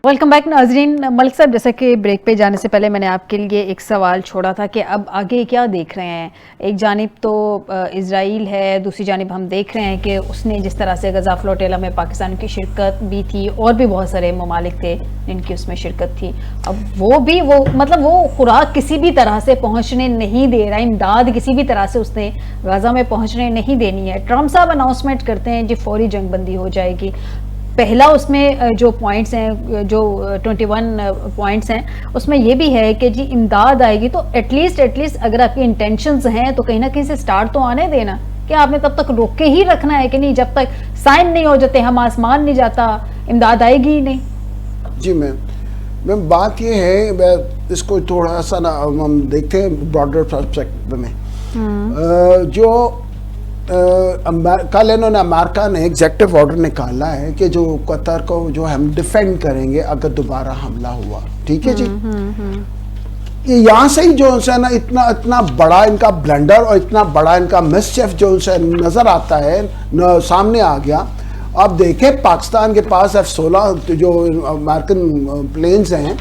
Welcome back नाजरीन। मलिक साहब, जैसा कि ब्रेक पे जाने से पहले मैंने आपके लिए एक सवाल छोड़ा था कि अब आगे क्या देख रहे हैं। एक जानिब तो इजराइल है, दूसरी जानिब हम देख रहे हैं कि उसने जिस तरह से गजा फ्लोटेला में पाकिस्तान की शिरकत भी थी और भी बहुत सारे ममालिक थे जिनकी उसमें शिरकत थी। अब वो खुराक किसी भी तरह से पहुँचने नहीं दे रहा, इमदाद किसी भी तरह से उसने गजा में पहुँचने नहीं देनी है। ट्रम्प साहब अनाउंसमेंट करते हैं जी फौरी जंगबंदी हो जाएगी। पहला उसमें जो पॉइंट्स हैं, जो 21 पॉइंट्स हैं, उसमें ये भी है कि जी इमदाद आएगी तो एटलीस्ट अगर आपकी इंटेंशंस हैं तो कहीं ना कहीं से स्टार्ट तो आने देना, कि आपने तब तक रोक के ही रखना है कि नहीं, जब तक साइन नहीं हो जाते, हम आसमान नहीं जाता, इमदाद आएगी ही नहीं। जी मैम बात ये है, इसको थोड़ा सा ना हम देखते हैं ब्रॉडर पर्सपेक्टिव में। जो कल इन्होंने अमेरिका ने एग्जेक्टिव ऑर्डर निकाला है कि जो कतर को जो हम डिफेंड करेंगे अगर दोबारा हमला हुआ, ठीक है जी। ये यहाँ से ही जो है ना इतना बड़ा इनका ब्लंडर और इतना बड़ा इनका मिसचिफ जो नजर आता है सामने आ गया। अब देखें पाकिस्तान के पास F-16 जो अमेरिकन प्लेन्स हैं,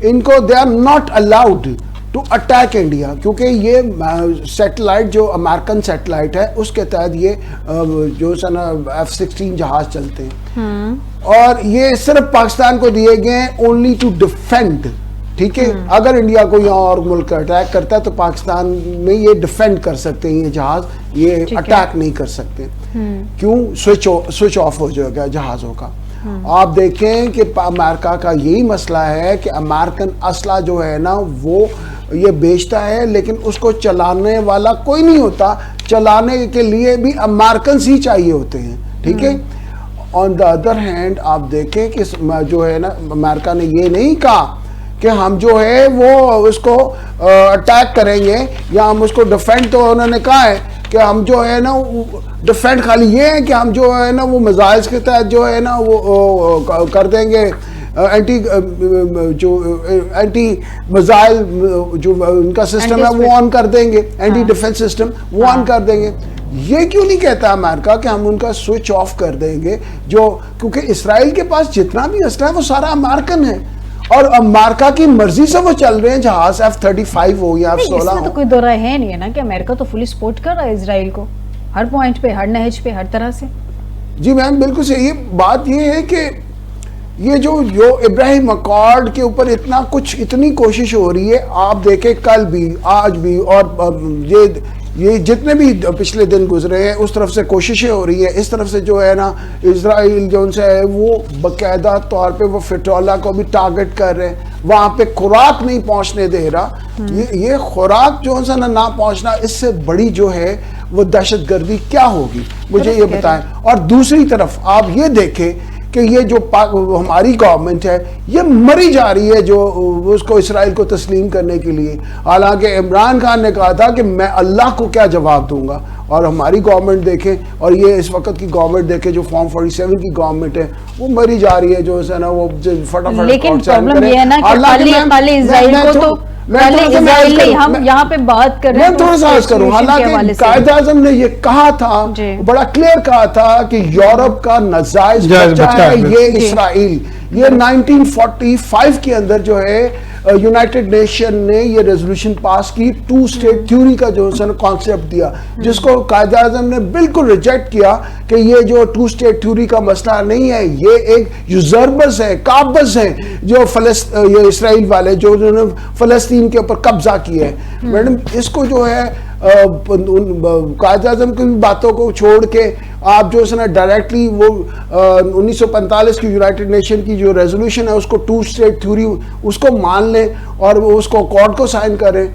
इनको they are not allowed to attack India, क्योंकि ये सैटेलाइट जो अमेरिकन सैटेलाइट है उसके तहत ये जो F-16 जहाज चलते हैं और ये सिर्फ पाकिस्तान को दिए गए ओनली टू डिफेंड, ठीक है। अगर इंडिया को यहाँ और मुल्क अटैक करता है तो पाकिस्तान में ये डिफेंड कर सकते हैं, ये जहाज ये अटैक नहीं कर सकते। क्यों? स्विच ऑफ हो जाएगा जहाज़ों का। आप देखें कि अमेरिका का यही मसला है कि अमेरिकन असला जो है ना वो ये बेचता है, लेकिन उसको चलाने वाला कोई नहीं होता, चलाने के लिए भी अमेरिकन ही चाहिए होते हैं, ठीक है। ऑन द अदर हैंड आप देखें कि जो है ना अमेरिका ने ये नहीं कहा कि हम जो है वो उसको अटैक करेंगे या हम उसको डिफेंड, तो उन्होंने कहा है कि हम जो है ना डिफेंड खाली ये है कि हम जो है ना वो मिसाइल्स के तहत जो है ना वो कर देंगे एंटी मिसाइल जो उनका सिस्टम है वो ऑन कर देंगे, एंटी डिफेंस सिस्टम वो ऑन कर देंगे। ये क्यों नहीं कहता अमेरिका कि हम उनका स्विच ऑफ कर देंगे, जो क्योंकि इसराइल के पास जितना भी असला है वो सारा अमेरिकन है और अमेरिका की मर्जी से वो चल रहे हैं, जहाज F-35 हो या F-16 हो। तो कोई दो राय है नहीं है ना कि अमेरिका तो फुली सपोर्ट कर रहा है इसराइल को हर पॉइंट पे, हर नहज पे, हर तरह से। जी मैम बिल्कुल सही। बात ये है कि ये जो इब्राहिम अकॉर्ड के ऊपर इतनी कोशिश हो रही है, आप देखें कल भी आज भी और ये जितने भी पिछले दिन गुजरे हैं उस तरफ से कोशिशें हो रही है। इस तरफ से जो है ना इजराइल जो उनसे है वो बाकायदा तौर पे वो फिटोला को भी टारगेट कर रहे हैं, वहाँ पे खुराक नहीं पहुँचने दे रहा। ये खुराक जो है ना पहुँचना, इससे बड़ी जो है वो दहशतगर्दी क्या होगी, मुझे ये बताएं। और दूसरी तरफ आप ये देखें कि ये जो हमारी गवर्नमेंट है ये मरी जा रही है जो उसको इसराइल को तस्लीम करने के लिए। हालांकि इमरान खान ने कहा था कि मैं अल्लाह को क्या जवाब दूंगा, और हमारी गवर्नमेंट देखें और ये इस वक्त की गवर्नमेंट देखें जो फॉर्म 47 की गवर्नमेंट है वो मरी जा रही है जो है ना वो फटाफट। लेकिन प्रॉब्लम ये है ना कि खाली इजराइल को तो हम यहाँ पे बात कर रहे हैं, थोड़ा सा अर्ज करूं। हालांकि कायद आज़म ने ये कहा था, बड़ा क्लियर कहा था कि यूरोप का नाजायज बच्चा है ये इसराइल। ये 1945 के अंदर जो है यूनाइटेड नेशन ने ये रेजोल्यूशन पास की, 2 स्टेट थ्योरी का जो कॉन्सेप्ट दिया, जिसको कायद आज़म ने बिल्कुल रिजेक्ट किया कि ये जो 2 स्टेट थ्योरी का मसला नहीं है, ये एक यूजर्बस है, काबस है जो ये इसराइल वाले जो उन्होंने फलस्तीन के ऊपर कब्जा किया है। मैडम इसको जो है कायद आज़म की बातों को छोड़ के आप जो है ना डायरेक्टली वो 1945 की यूनाइटेड नेशन की जो रेजोल्यूशन है उसको 2 स्टेट थ्योरी उसको मान लें और वो उसको अकॉर्ड को साइन करें।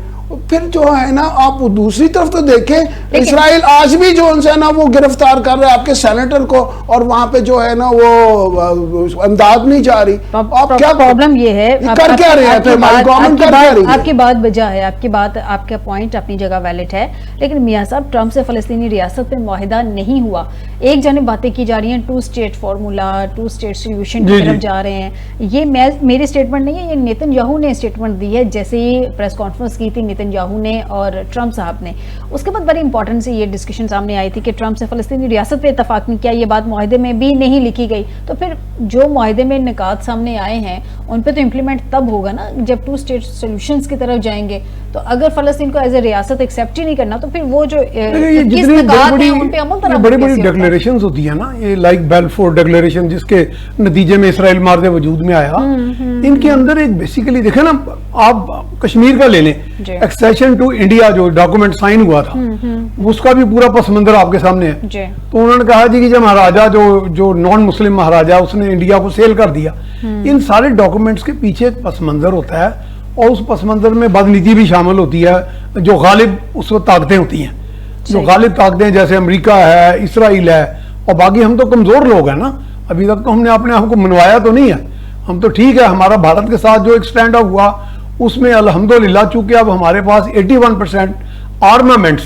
फिर जो है ना आप दूसरी तरफ तो देखें, इसराइल आज भी जो है ना वो गिरफ्तार कर रहे हैं आपके सेनेटर को, और वहां पे जो है ना वो इमदाद नहीं जा रही। आप क्या प्रॉब्लम ये है, कर क्या रहे हैं गवर्नमेंट? आपकी बात वजह है, आपका पॉइंट अपनी जगह वैलिड है, लेकिन मियां साहब ट्रम्प से फलस्तीनी रियासत पे मुआहिदा नहीं हुआ। एक जानिब बातें की जा रही हैं 2 स्टेट फार्मूला, 2 स्टेट सोल्यूशन की तरफ जा रहे हैं। ये मेरी स्टेटमेंट नहीं है, ये नेतन्याहू ने स्टेटमेंट दी है। जैसे ही प्रेस कॉन्फ्रेंस की थी नेतन्याहू नेतन्याहू ने और ट्रंप साहब ने। उसके बाद बड़ी इंपॉर्टेंट से ये डिस्कशन सामने आई थी कि ट्रंप से फ़लस्तीनी रियासत पे इतफाक नहीं किया, ये बात मुआहदे में भी नहीं लिखी गई। तो फिर जो मुआहदे में निकात सामने आए हैं उन पे तो इम्प्लीमेंट तब होगा ना जब 2 स्टेट सोल्यूशंस की तरफ जाएंगे। तो अगर फ़लस्तीन को एज ए रियासत एक्सेप्ट ही नहीं करना तो फिर वो जो जितनी बड़ी बड़ी डिक्लेरेशंस होती है ना, ये लाइक बेलफोर डिक्लेरेशन जिसके नतीजे में इसराइल मार्ग वजूद में आया, इनके अंदर एक बेसिकली देखे ना, आप कश्मीर का ले लें, एक्सेशन टू इंडिया जो डॉक्यूमेंट साइन हुआ था उसका भी पूरा पस मंजर आपके सामने है। तो उन्होंने कहा जी कि जब महाराजा जो नॉन मुस्लिम महाराजा उसने इंडिया को सेल कर दिया, इन सारे डॉक्यूमेंट्स के पीछे एक पस मंजर होता है और उस पस मंजर में बदनीति भी शामिल होती है। जो गालिब उस वक्त ताकतें होती हैं, जो गालिब ताकतें जैसे अमेरिका है, इसराइल है, और बाकी हम तो कमजोर लोग हैं ना, अभी तक तो हमने अपने आप को मनवाया तो नहीं है। हम तो ठीक है, हमारा भारत के साथ जो एक स्टैंड अप हुआ उसमें अल्हम्दुलिल्लाह चूंकि अब हमारे पास 81% आर्मामेंट्स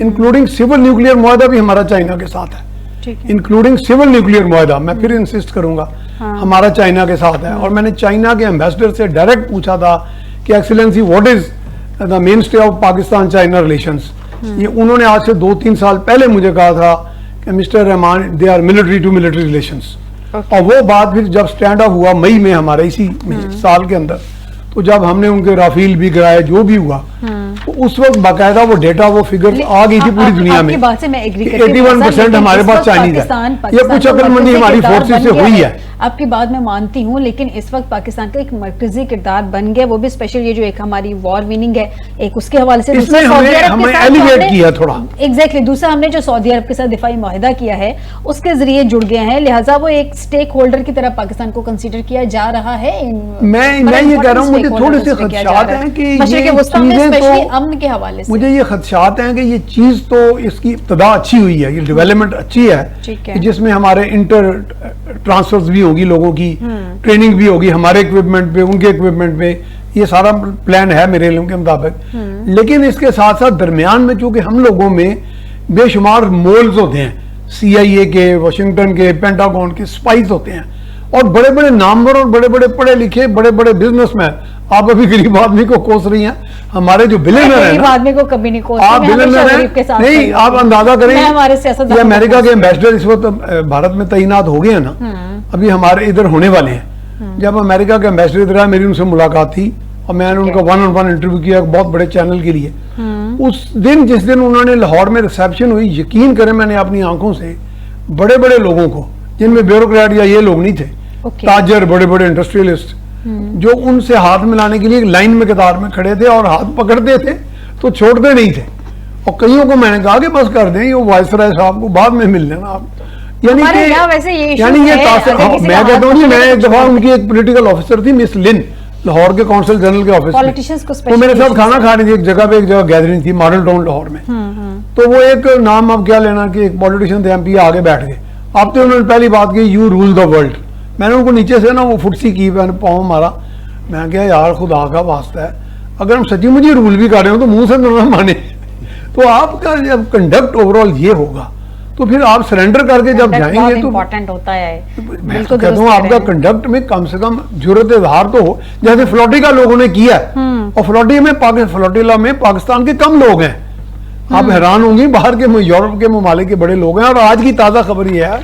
इंक्लूडिंग सिविल न्यूक्लियर मुआहदा भी हमारा चाइना के साथ है, इंक्लूडिंग सिविल न्यूक्लियर मुआहदा, मैं फिर इंसिस्ट करूंगा, हमारा चाइना के साथ है। और मैंने चाइना के एम्बेसडर से डायरेक्ट पूछा था कि excellency what is the main stay of Pakistan China relations. ये उन्होंने आज से 2-3 साल पहले मुझे कहा था कि mister Rahman they are military to military relations. और वो बात फिर जब स्टैंड अप हुआ मई में हमारे इसी साल के अंदर, तो जब हमने उनके राफेल भी गिराए जो भी हुआ, तो उस वक्त बाकायदा वो डेटा वो फिगर आ गई थी पूरी दुनिया में। 81% हमारे पास चाइनीज है। ये कुछ अक्लमंदी हमारी फोर्सेस से हुई है। आपकी बात मैं मानती हूँ, लेकिन इस वक्त पाकिस्तान का एक मरकजी किरदार बन गया, वो भी स्पेशल ये जो एक हमारी वॉर विनिंग है एक उसके हवाले से इसमें हमें एलिवेट किया थोड़ा। एग्जैक्टली, दूसरा हमने जो सऊदी अरब के साथ दिफाई मुआहिदा किया है उसके जरिए जुड़ गए हैं, लिहाजा वो एक स्टेक होल्डर की तरह पाकिस्तान को कंसीडर किया जा रहा है। मैं ये कह रहा हूँ, मुझे थोड़े से खदशात हैं कि अमन के हवाले से मुझे ये खदशात हैं कि ये चीज तो इसकी इब्तिदा अच्छी हुई है, ये डेवलपमेंट अच्छी है, जिसमें हमारे इंटर ट्रांसफर्स भी होगी, लोगों की ट्रेनिंग भी होगी, हमारे इक्विपमेंट पे उनके इक्विपमेंट पे, ये सारा प्लान है मेरे लोगों के मुताबिक। लेकिन इसके साथ साथ दरमियान में चूंकि हम लोगों में बेशुमार मोल्स होते हैं, CIA के, वाशिंगटन के, पेंटागन के स्पाइस होते हैं, और बड़े बड़े नामवर और बड़े बड़े पढ़े लिखे बड़े बड़े बिजनेसमैन। आप अभी गरीब आदमी को कोस रही हैं, हमारे जो बिलियनर है, आदमी को कभी नहीं कोस, आप बिलियनर हैं, नहीं आप अंदाजा करें, ये अमेरिका के एम्बेसडर इस वक्त भारत में तैनात हो गए हैं ना, अभी हमारे इधर होने वाले हैं। जब अमेरिका के एम्बेसडर इधर आए, मेरी उनसे मुलाकात थी और मैंने उनका 1-on-1 इंटरव्यू किया बहुत बड़े चैनल के लिए। उस दिन जिस दिन उन्होंने लाहौर में रिसेप्शन हुई, यकीन करें मैंने अपनी आंखों से बड़े बड़े लोगों को, जिनमें ब्यूरोक्रेट या ये लोग नहीं थे, ताजर, बड़े बड़े इंडस्ट्रियलिस्ट, जो उनसे हाथ मिलाने के लिए लाइन में कतार में खड़े थे और हाथ पकड़ते थे तो छोड़ते नहीं थे। और कईयों को मैंने कहा कि बस कर दें, ये वायसराय साहब को बाद में मिल लेना आप। यानी कि मैं कहता हूँ, मैं एक दफा उनकी एक पॉलिटिकल ऑफिसर थी मिस लिन, लाहौर के कौंसिल जनरल के ऑफिस में, वो मेरे साथ खाना खा रही थी एक जगह पे, एक जगह गैदरिंग थी मॉडल टाउन लाहौर में। तो वो एक नाम अब क्या लेना कि एक पॉलिटिशियन थे, MP आगे बैठ गए, अब तो उन्होंने पहली बात की यू रूल द वर्ल्ड। मैंने उनको नीचे से ना वो फुटसी की, मैंने पाँव मारा, मैं क्या यार खुदा का वास्ता है, अगर हम सच्ची मुझे रूल भी कर रहे हो तो मुंह से ना माने। तो आपका जब कंडक्ट ओवरऑल ये होगा तो फिर आप सरेंडर करके जब जाएंगे तो इम्पोर्टेंट होता है। मैं तो कहता हूँ आपका कंडक्ट में कम से कम जुर्रत इज़हार तो हो, जैसे फ्लोटिला लोगों ने किया, और फ्लोटिला में पाकिस्तान के कम लोग हैं। आप हैरान होंगी, बाहर के यूरोप के ममालिक के बड़े लोग हैं। और आज की ताजा खबर ये है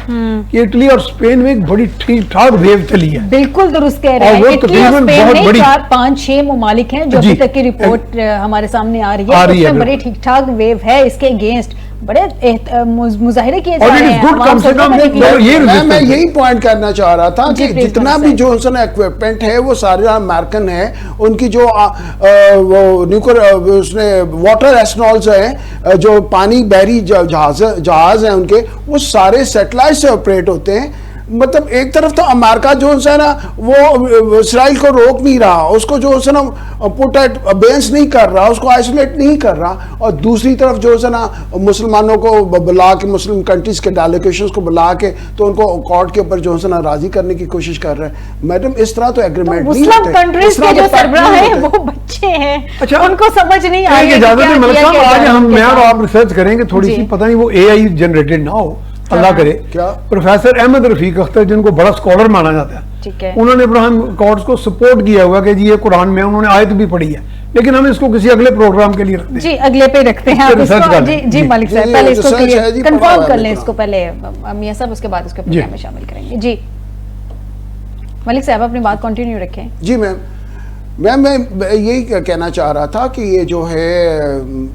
कि इटली और स्पेन में एक बड़ी ठीक ठाक वेव चली है। बिल्कुल दुरुस्त कह रहे हैं, इटली और स्पेन में 4-5-6 ममालिक हैं जो अभी तक की रिपोर्ट हमारे सामने आ रही है, उसमें बड़ी ठीक ठाक वेव है। इसके अगेंस्ट बड़े मुजाहिरे किए जा रहे हैं। मैं यही पॉइंट करना चाह रहा था कि जितना भी जो इक्विपमेंट है वो सारे अमेरिकन है, उनकी जो वो न्यूक्लियर उसने वाटर एस्ट्रोनॉट्स हैं, जो पानी बहरी जहाज हैं उनके, वो सारे सैटेलाइट से ऑपरेट होते हैं। मतलब एक तरफ तो अमेरिका जो है ना वो इसराइल को रोक नहीं रहा, उसको जो है ना पुट एट अबेंस नहीं कर रहा, उसको आइसोलेट नहीं कर रहा, और दूसरी तरफ जो है ना मुसलमानों को बुला के, मुस्लिम कंट्रीज के डेलीगेशंस को बुला के तो उनको कोर्ट के ऊपर जो है ना राजी करने की कोशिश कर रहे हैं। मैडम इस तरह तो एग्रीमेंट नहीं होते। मुस्लिम कंट्रीज के जो सरबराह हैं वो बच्चे हैं, अच्छा उनको समझ नहीं आ रही है। आज हम मैं और आप रिसर्च करेंगे थोड़ी सी, पता नहीं वो AI जनरेटेड ना हो, अल्लाह करे। क्या प्रोफेसर अहमद रफीक अख्तर, जिनको बड़ा स्कॉलर माना जाता है, उन्होंने इब्राहिम अकॉर्ड्स को सपोर्ट किया हुआ कि जी ये कुरान में, उन्होंने आयत भी पढ़ी है लेकिन हम इसको किसी अगले प्रोग्राम के लिए रखते हैं। जी अगले पे रखते हैं आप रिसर्च इसको। कर जी लें। जी जी। मलिक साहब जी, पहले इसको रिसर्च है जी, पढ़ा कंफर्म हुआ कर है लें बिल्कुल। इसको पहले मियां साहब, उसके बाद इसको जी। प्रोग्राम में शामिल करेंगे। जी मलिक साहब अपनी बात कंटिन्यू रखें। जी मैम, मैं यही कहना चाह रहा था कि ये जो है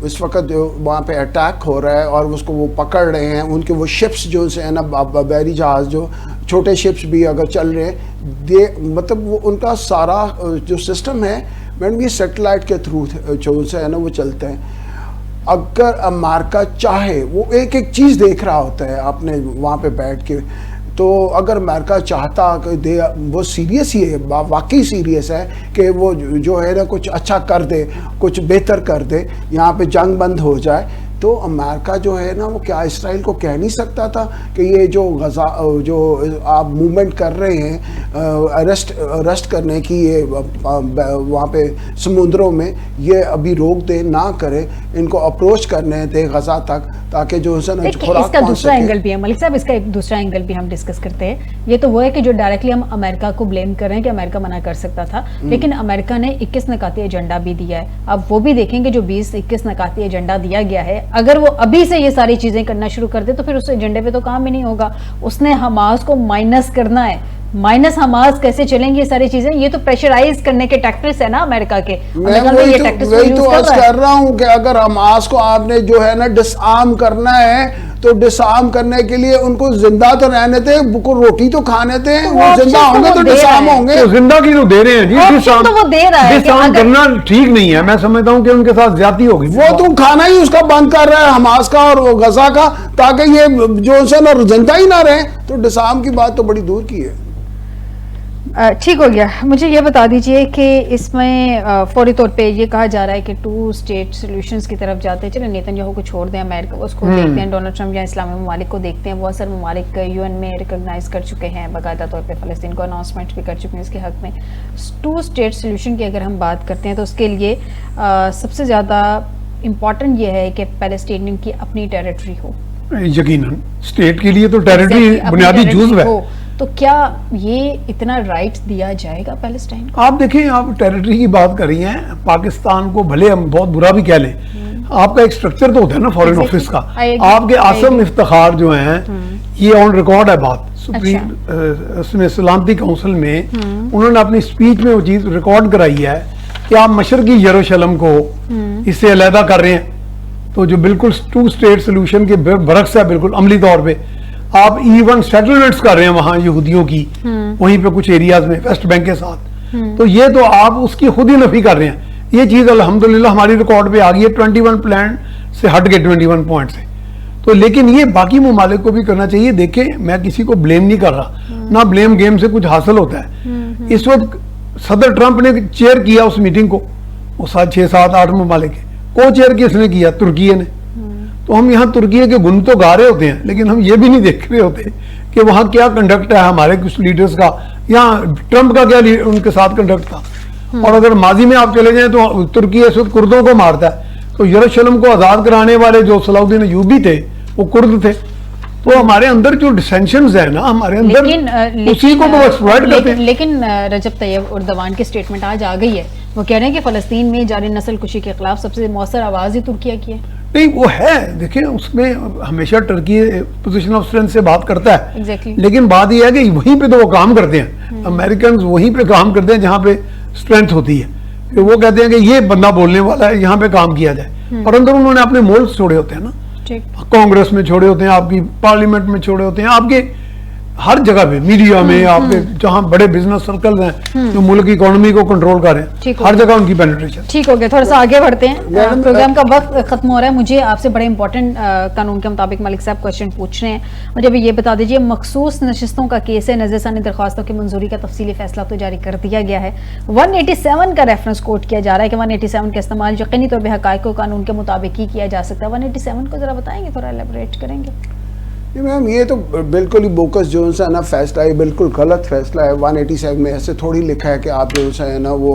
इस वक्त जो वहाँ पे अटैक हो रहा है और उसको वो पकड़ रहे हैं, उनके वो शिप्स जो से है ना, बहरी जहाज़ जो छोटे शिप्स भी अगर चल रहे हैं, मतलब वो उनका सारा जो सिस्टम है मैडम, ये सेटेलाइट के थ्रू जो से है ना वो चलते हैं। अगर अमेरिका चाहे, वो एक एक चीज़ देख रहा होता है आपने वहाँ पे बैठ के, तो अगर अमेरिका चाहता कि वो सीरियस ही है, वाकई सीरियस है कि वो जो है ना कुछ अच्छा कर दे, कुछ बेहतर कर दे, यहाँ पे जंग बंद हो जाए, तो अमेरिका जो है ना वो क्या इसराइल को कह नहीं सकता था कि ये जो गजा जो आप मूवमेंट कर रहे हैं अरेस्ट करने की, ये वहाँ पे समुद्रों में, ये अभी रोक दे, ना करे, इनको अप्रोच करने दे गजा तक, ताकि जो है ना इसका दूसरा एंगल भी है मलिक साहब, इसका एक दूसरा एंगल भी हम डिस्कस करते हैं। ये तो वो है कि जो डायरेक्टली हम अमेरिका को ब्लेम कर रहे हैं कि अमेरिका मना कर सकता था, लेकिन अमेरिका ने 21 नकाती एजेंडा भी दिया है। अब वो भी देखेंगे जो 20-21 नकाती एजेंडा दिया गया है, अगर वो अभी से ये सारी चीजें करना शुरू कर दे तो फिर उस एजेंडे पे तो काम ही नहीं होगा। उसने हमास को माइनस करना है, माइनस हमास कैसे चलेंगी ये सारी चीजें, ये तो प्रेशराइज करने के टैक्टिक्स है ना अमेरिका के। मैं वही तो आज कर रहा हूँ कि अगर हमास को आपने जो है ना डिसआर्म करना है, तो डिसआर्म करने के लिए उनको जिंदा तो रहने थे, उनको रोटी तो खाने थे, वो जिंदा होंगे तो डिसआर्म होंगे। तो जिंदगी तो दे रहे हैं जी, डिसआर्म तो वो दे रहा है। डिसआर्म करना ठीक नहीं है, मैं समझता हूँ कि उनके साथ ज्यादती होगी। वो तो खाना ही उसका बंद कर रहा है हमास का और गजा का, ताकि ये जो से ना जिंदा ही ना रहे, तो डिसआर्म की बात तो बड़ी दूर की है। ठीक हो गया। मुझे ये बता दीजिए कि इसमें फौरी तौर पे ये कहा जा रहा है कि 2 स्टेट सॉल्यूशंस की तरफ जाते हैं। चलो नेतन्याहू को छोड़ दें, अमेरिका उसको देखते हैं, डोनाल्ड ट्रंप या इस्लामी ममालिक को देखते हैं। बहुत सारे ममालिक यूएन में रिकॉग्नाइज कर चुके हैं, बाकायदा तौर पे फ़लस्तीन को अनाउंसमेंट भी कर चुके हैं इसके हक में। 2 स्टेट सॉल्यूशन की अगर हम बात करते हैं तो उसके लिए सबसे ज़्यादा इम्पॉर्टेंट ये है कि पैलेस्टीनियन की अपनी टेरिटरी हो। यकीनन स्टेट के लिए तो टेरिटरी बुनियादी जुज़्व है। तो क्या ये इतना राइट दिया जाएगा पैलेस्टाइन को? आप देखें, आप टेरिटरी की बात कर रही हैं, पाकिस्तान को भले हम बहुत बुरा भी कह लें, आपका एक स्ट्रक्चर तो होता है ना फॉरेन ऑफिस का। आपके आसम इफ्तिखार जो हैं, ये ऑन रिकॉर्ड है बात, सुप्रीम उसमें सलामती काउंसिल में उन्होंने अपनी स्पीच में वो चीज रिकॉर्ड कराई है कि आप मशरकी यरूशलेम को इससे अलहदा कर रहे हैं, तो जो बिल्कुल 2 स्टेट सोल्यूशन के बरक्स है, बिल्कुल अमली तौर पे आप इवन सेटलमेंट्स कर रहे हैं वहां यहूदियों की, वहीं पे कुछ एरियाज में वेस्ट बैंक के साथ, तो ये तो आप उसकी खुद ही नफी कर रहे हैं। ये चीज अल्हम्दुलिल्लाह हमारी रिकॉर्ड पे आ गई है 21 प्लान से हट के 21 पॉइंट से। तो लेकिन ये बाकी ममालिक को भी करना चाहिए। देखें, मैं किसी को ब्लेम नहीं कर रहा, ना ब्लेम गेम से कुछ हासिल होता है। इस वक्त सदर ट्रंप ने चेयर किया उस मीटिंग को, वो 6-7-8 ममालिक के को चेयर किसने किया? तुर्की ने। तो हम यहाँ तुर्की के गुण तो गा रहे होते हैं, लेकिन हम ये भी नहीं देख रहे होते कि वहाँ क्या कंडक्ट है हमारे कुछ लीडर्स का, या ट्रंप का क्या उनके साथ कंडक्ट था। और अगर माजी में आप चले जाएं तो तुर्की इस वक्त कुर्दों को मारता है, तो यरूशलेम को आजाद कराने वाले जो सलाउद्दीन अय्यूबी थे वो कुर्द थे। तो हमारे अंदर जो डिसेंशंस है ना हमारे अंदर, उसी को तो एक्सप्लॉइट करते हैं। लेकिन रजब तैयब उर्दवान की स्टेटमेंट आज आ गई है, वो कह रहे हैं कि फलस्तीन में जारी नस्ल कुशी के खिलाफ सबसे मौसर आवाज ही तुर्किया की है। नहीं, वो है, देखिए उसमें हमेशा टर्की पोजीशन ऑफ स्ट्रेंथ से बात करता है। Exactly. लेकिन बात यह है कि वहीं पे तो वो काम करते हैं, अमेरिकन वहीं पे काम करते हैं जहाँ पे स्ट्रेंथ होती है। तो वो कहते हैं कि ये बंदा बोलने वाला है, यहाँ पे काम किया जाए, और अंदर उन्होंने अपने मोल्स छोड़े होते हैं ना, कांग्रेस में छोड़े होते हैं, आपकी पार्लियामेंट में छोड़े होते हैं, आपके हर जगह पे, मीडिया में, आपके जहाँ बड़े बिजनेस सर्कल हैं जो मुल्क की इकोनॉमी को कंट्रोल कर रहे हैं, हर जगह उनकी पेनिट्रेशन। ठीक हो गया, थोड़ा सा आगे बढ़ते हैं, प्रोग्राम का वक्त खत्म हो रहा है। मुझे आपसे बड़े इंपॉर्टेंट कानून के मुताबिक मलिक साहब क्वेश्चन पूछ रहे हैं। मुझे अभी ये बता दीजिए, मखसूस नशिस्तों का केस है, नज़रसानी दरख्वास्तों की मंजूरी का तफसीली फैसला तो जारी कर दिया गया है। 187 का रेफरेंस कोट किया जा रहा है कि 187 का इस्तेमाल यकीनी तौर पर हक़ाइक़ को कानून के मुताबिक ही किया जा सकता है। 187 को जरा बताएंगे, थोड़ा एलैबोरेट करेंगे? मैम, ये तो बिल्कुल ही बोकस जो है ना फैसला है, बिल्कुल गलत फैसला है। 187 में ऐसे थोड़ी लिखा है कि आप जो है ना वो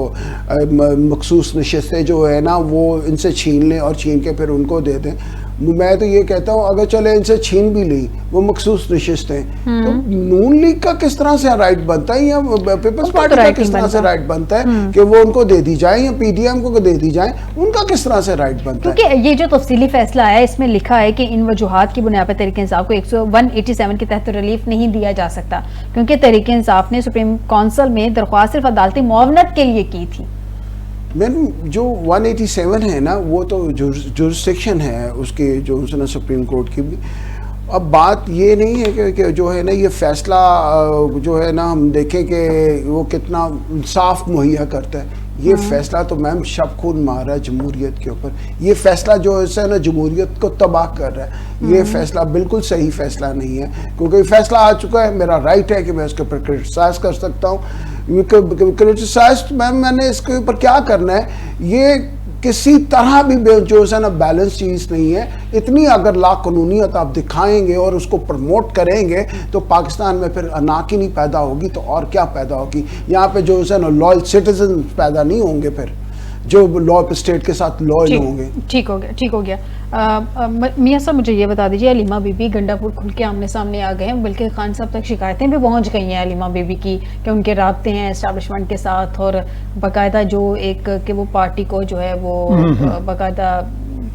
मखसूस नशिस्तें जो है ना वो इनसे छीन लें और छीन के फिर उनको दे दें। मैं तो ये कहता हूँ अगर चले इनसे छीन भी ली वो मखसूस नशिस्तें, तो नून लीग का किस तरह से राइट बनता है या पीपल्स पार्टी का किस तरह से राइट बनता है कि वो उनको दे दी जाए या पीडीएम को दे दी जाए, उनका किस तरह से राइट बनता है? क्योंकि ये जो तफसीली फैसला है इसमें लिखा है कि इन वजूहात की बुनियाद पर तहरीक इंसाफ को 187 के तहत रिलीफ नहीं दिया जा सकता क्योंकि तहरीक इंसाफ ने सुप्रीम काउंसिल में दरख्वास्त सिर्फ अदालती मुआवनत के लिए की थी। मैम जो 187 है ना वो तो जुरिस्डिक्शन है उसके जो उसने सुप्रीम कोर्ट की भी। अब बात ये नहीं है कि जो है ना ये फैसला जो है ना हम देखें कि वो कितना इंसाफ मुहैया करता है। ये फैसला तो मैम शब खून मार रहा है जमहूरियत के ऊपर। ये फैसला जो है ना जमहूरियत को तबाह कर रहा है। ये फैसला बिल्कुल सही फैसला नहीं है क्योंकि फैसला आ चुका है, मेरा राइट है कि मैं उसके ऊपर क्रिटिसाइज कर सकता हूँ। क्रिटिसाइज मैम मैंने इसके ऊपर क्या करना है, ये किसी तरह भी जो है ना बैलेंस चीज़ नहीं है। इतनी अगर लाकानूनियत आप दिखाएंगे और उसको प्रमोट करेंगे तो पाकिस्तान में फिर अनाकी नहीं पैदा होगी तो और क्या पैदा होगी। यहाँ पे जो है ना लॉयल सिटीजन पैदा नहीं होंगे फिर जो लॉ स्टेट के साथ लॉयल होंगे। ठीक हो गया। मियां साहब मुझे ये बता दीजिए, हलीमा बीबी गंडापुर खुल के आमने सामने आ गए हैं, बल्कि खान साहब तक शिकायतें भी पहुंच गई हैं हलीमा बीबी की कि उनके राब्ते हैं एस्टैब्लिशमेंट के साथ और बाकायदा जो एक कि वो पार्टी को जो है वो बाकायदा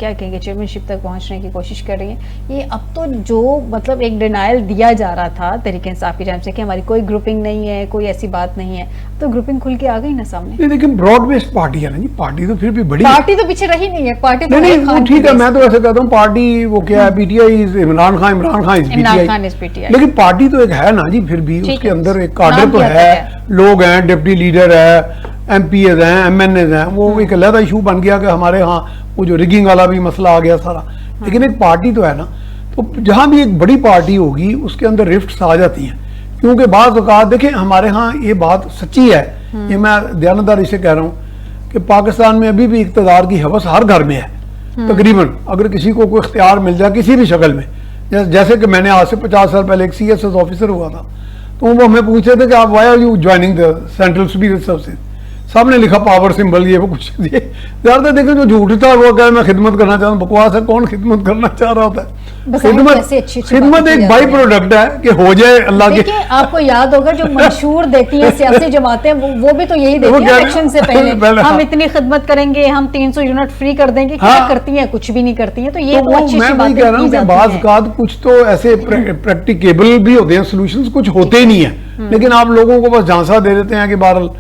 क्या कहेंगे चेयरमैनशिप तक पहुंचने की कोशिश कर रही है। ये अब तो जो मतलब एक डिनायल दिया जा रहा था तहरीक इंसाफ की जानिब से कि हमारी कोई ग्रुपिंग नहीं है, कोई ऐसी बात नहीं है, तो ग्रुपिंग खुल के आ गई ना सामने। लेकिन ब्रॉड बेस्ड पार्टी है ना जी, पार्टी तो फिर भी बड़ी पार्टी तो पीछे रही नहीं है, पार्टी तो नहीं ठीक है। मैं तो ऐसे कहता हूँ पार्टी वो क्या है, PTI Imran Khan is PTI, लेकिन पार्टी तो एक है ना जी, फिर भी उसके अंदर एक काडर तो है, लोग हैं, डिप्टी लीडर है, एमपीएज हैं, एमएनएज हैं। वो एक अलग इशू बन गया कि हमारे यहाँ वो जो रिगिंग वाला भी मसला आ गया सारा। लेकिन एक पार्टी तो है ना, तो जहां भी एक बड़ी पार्टी होगी उसके अंदर रिफ्ट्स आ जाती हैं, क्योंकि बाज़ औक़ात देखें हमारे यहाँ ये बात सच्ची है, ये मैं दयानतदारी से कह रहा हूँ कि पाकिस्तान में अभी भी इक़्तिदार की हवस हर घर में है तकरीबन। अगर किसी को कोई इख्तियार मिल जाए किसी भी शक्ल में, जैसे कि मैंने आज से 50 साल पहले एक CSS ऑफिसर हुआ था, तो वो हमें पूछते थे कि आप why are you joining the central superior services, सामने लिखा पावर सिंबल ये वो कुछ ज्यादा देखें जो झूठ था वो क्या मैं खिदमत करना चाहता हूँ, बकवास है, कौन खिदमत करना चाह रहा होता है। खिदमत एक बाई प्रोडक्ट है कि हो जाए अल्लाह के। आपको याद होगा जो मंशूर देती है सियासी जमातें वो भी तो यही देती है इलेक्शन से पहले हम इतनी खिदमत करेंगे, हम 300 यूनिट फ्री कर देंगे, क्या करती हैं, कुछ भी नहीं करती हैं। तो ये तो अच्छी मैं वही कह रहा हूँ कि बाज़ औक़ात कुछ तो ऐसे प्रैक्टिकेबल भी होते हैं सॉल्यूशंस, कुछ होते ही नहीं है, लेकिन आप लोगों को बस झांसा दे देते हैं कि बहरहाल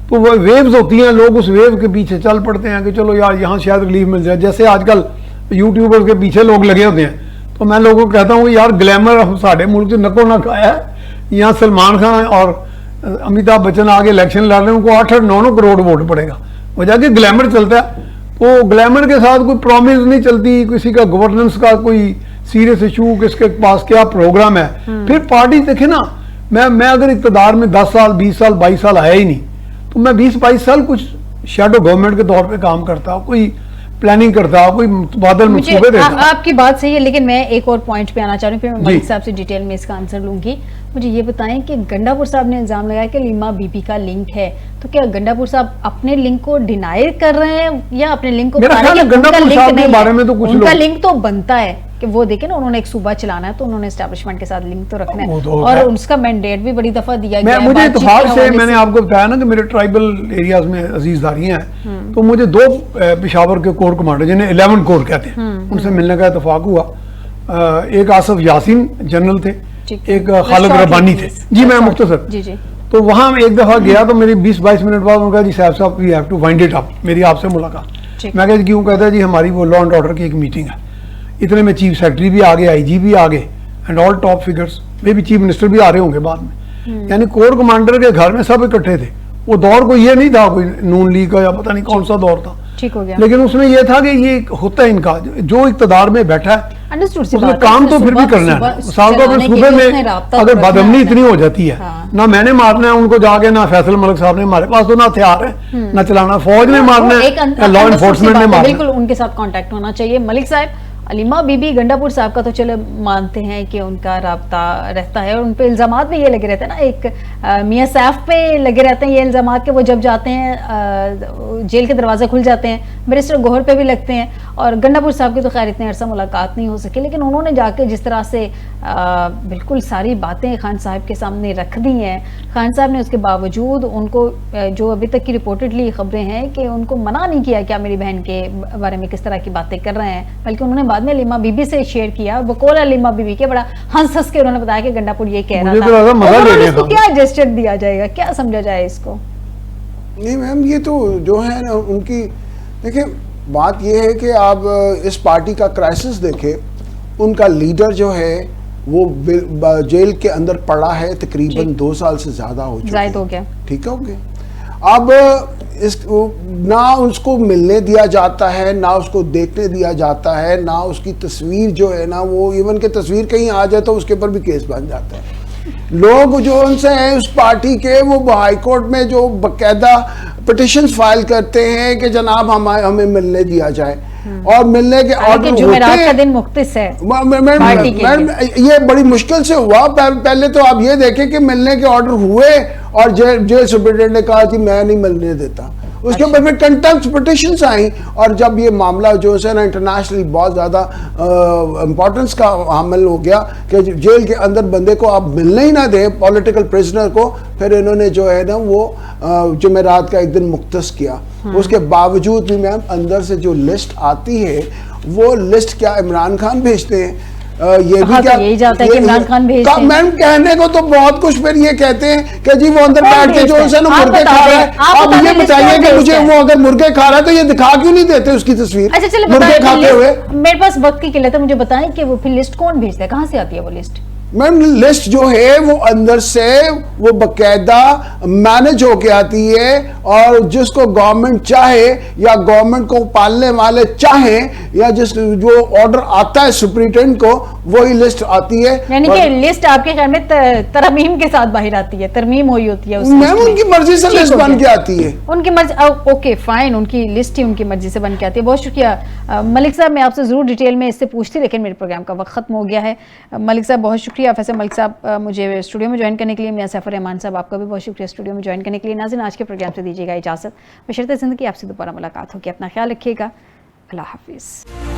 तो वो वेव्स होती हैं, लोग उस वेव के पीछे चल पड़ते हैं कि चलो यार यहाँ शायद रिलीफ मिल जाए। जैसे आजकल यूट्यूबर्स के पीछे लोग लगे होते हैं, तो मैं लोगों को कहता हूँ यार ग्लैमर साढ़े मुल्क से नको ना खाया है। यहाँ सलमान खान और अमिताभ बच्चन आगे इलेक्शन लड़ रहे हैं, उनको 8-9 करोड़ वोट पड़ेगा, वजह कि ग्लैमर चलता है। तो ग्लैमर के साथ कोई प्रॉमिस नहीं चलती, किसी का गवर्नेंस का कोई सीरियस इशू, किसके पास क्या प्रोग्राम है। फिर पार्टी देखे ना, मैं अगर इक़्तिदार में 10 साल 20 साल 22 साल आया ही नहीं, तो मैं 20-22 साल कुछ शैडो गवर्नमेंट के तौर पे काम करता हूँ, कोई प्लानिंग करता हूँ, कोई बादल मंसूबे देता। आपकी बात सही है, लेकिन मैं एक और पॉइंट पे आना चाह रही हूँ, फिर मैं मलिक साहब से डिटेल में इसका आंसर लूंगी। मुझे ये बताएं कि गंडापुर साहब ने इल्जाम लगाया कि हलीमा बीबी का लिंक है, तो क्या गंडापुर साहब अपने लिंक को डिनाई कर रहे हैं या अपने लिंक को उनका लिंक तो बनता है कि वो देखें ना, उन्होंने एक सूबा चलाना है तो उन्होंने एस्टैब्लिशमेंट के साथ लिंक तो रखना है, और उसका मैंडेट भी बड़ी दफा दिया गया है। मुझे इत्तेफाक से मैंने आपको बताया ना कि मेरे ट्राइबल एरियाज में अजीजदारी हैं, तो मुझे 2 पेशावर के कोर कमांडर जिन्हें 11 कोर कहते हैं उनसे मिलने का इत्तेफाक हुआ। एक आसफ यासीन जनरल थे, एक खालिद रब्बानी थे जी, मैं मुख्तसर। तो वहां एक दफा गया तो मेरी 20-22 मिनट बाद उन्होंने कहा जी साहब we have to wind it up, मेरी आपसे मुलाकात। मैं कहा क्यों? कहता है जी हमारी वो लॉ एंड ऑर्डर की एक मीटिंग है, इतने में चीफ सेक्रेटरी भी आ गए, IG भी आ गए एंड ऑल टॉप फिगर्स, मे भी चीफ मिनिस्टर भी आ रहे होंगे बाद में। यानी कोर कमांडर के घर में सब इकट्ठे थे। वो दौर को ये नहीं था कोई नून लीग का या पता नहीं कौन सा दौर था, ठीक हो गया। लेकिन उसमें यह था कि ये होता है इनका जो इकतदार में बैठा है उसमें काम तो फिर भी करना है। साल को अगर सूबे में अगर बदअमनी इतनी हो जाती है, ना मैंने मारना है उनको जाके, ना फैसल मलिक साहब ने, हमारे पास तो ना हथियार है ना चलाना, फौज ने मारना है, लॉ एनफोर्समेंट ने मारना है। बिल्कुल उनके साथ कांटेक्ट होना चाहिए। मलिक साहब, हलीमा बीबी गंडापुर साहब का तो चलो मानते हैं कि उनका राब्ता रहता है और उन पे इल्जामात भी ये लगे रहते हैं ना, एक मियां सैफ पे लगे रहते हैं ये इल्जामात के वो जब जाते हैं जेल के दरवाजे खुल जाते हैं, बैरिस्टर गोहर पे भी लगते हैं, और गंडापुर साहब की तो खैर इतने अरसा मुलाकात नहीं हो सकी, लेकिन उन्होंने जाके जिस तरह से बिल्कुल सारी बातें खान साहब के सामने रख दी हैं, खान साहब ने उसके बावजूद उनको जो अभी तक की रिपोर्टेडली खबरें हैं कि उनको मना नहीं किया क्या मेरी बहन के बारे में किस तरह की बातें कर रहे हैं, बल्कि उन्होंने बाद में लीमा बीबी से शेयर किया, बकौल लीमा बीबी के बड़ा हंस हंस के उन्होंने बताया कि गंडापुर ये कह रहा था। इसको क्या जेस्चर दिया जाएगा, क्या समझा जाए इसको? नहीं मैम, ये तो जो है ना उनकी, देखिए बात ये है कि आप इस पार्टी का क्राइसिस देखें, उनका लीडर जो है वो जेल के अंदर पड़ा है तकरीबन 2 साल से ज़्यादा हो चुका है, हो गया, ठीक हो गया। अब ना उसको मिलने दिया जाता है, ना उसको देखने दिया जाता है, ना उसकी तस्वीर जो है ना, वो इवन के तस्वीर कहीं आ जाए तो उसके ऊपर भी केस बन जाता है। लोग जो उनसे हैं उस पार्टी के, वो हाई कोर्ट में जो बकायदा पिटिशंस फाइल करते हैं कि जनाब हमें मिलने दिया जाए, और मिलने के ऑर्डर जुमेरात का दिन मुख्तस है मैडम, ये बड़ी मुश्किल से हुआ। पहले तो आप ये देखें कि मिलने के ऑर्डर हुए और जेल सुप्रिटेंडेंट ने कहा कि मैं नहीं मिलने देता, उसके ऊपर फिर कंटेम्प्ट पिटिशंस आई, और जब ये मामला जो है ना इंटरनेशनली बहुत ज़्यादा इम्पोर्टेंस का हामिल हो गया कि जेल के अंदर बंदे को आप मिलने ही ना दें, पॉलिटिकल प्रिजनर को, फिर इन्होंने जो है ना वो जुमेरात का एक दिन मुख्तस किया। उसके बावजूद भी मैम अंदर से जो लिस्ट आती है, वो लिस्ट क्या इमरान खान भेजते हैं, ये भी क्या यही जाता है कि इमरान खान भेजते हैं। मैम कहने को तो बहुत कुछ, फिर ये कहते हैं कि जी वो अंदर बैठ के जो है ना मुर्गे खा रहा है। आप ये बताइए कि मुझे वो अगर मुर्गे खा रहा है तो ये दिखा क्यों नहीं देते उसकी तस्वीर? अच्छा चलो, मुर्गे खाते हुए। मेरे पास वक्त की किल्लत है, मुझे बताएं कि वो फिर लिस्ट कौन भेजता है, कहाँ से आती है वो लिस्ट? मैम लिस्ट जो है वो अंदर से वो बकायदा मैनेज होके आती है, और जिसको गवर्नमेंट चाहे या गवर्नमेंट को पालने वाले चाहे या जिस जो ऑर्डर आता है सुप्रिटेंडेंट को, वही लिस्ट आती है। यानी कि लिस्ट आपके ख्याल में तरमीम के साथ बाहर आती है, तरमीम हुई होती है मैम, उनकी मर्जी से लिस्ट बन के आती है, उनकी मर्जी। ओके फाइन, उनकी लिस्ट ही उनकी मर्जी से बन के आती है। बहुत शुक्रिया मलिक साहब, मैं आपसे जरूर डिटेल में इससे पूछती, लेकिन मेरे प्रोग्राम का वक्त खत्म हो गया है। मलिक साहब बहुत शुक्रिया, फैसल मलिक साहब मुझे स्टूडियो में ज्वाइन करने के लिए। मियां सैफुर रहमान साहब आपका भी बहुत शुक्रिया स्टूडियो में ज्वाइन करने के लिए। नाज़रीन आज के प्रोग्राम से दीजिएगा इजाज़त, बशर्ते ज़िंदगी आपसे दोबारा मुलाकात होगी। अपना ख्याल रखिएगा, अल्लाह हाफिज़।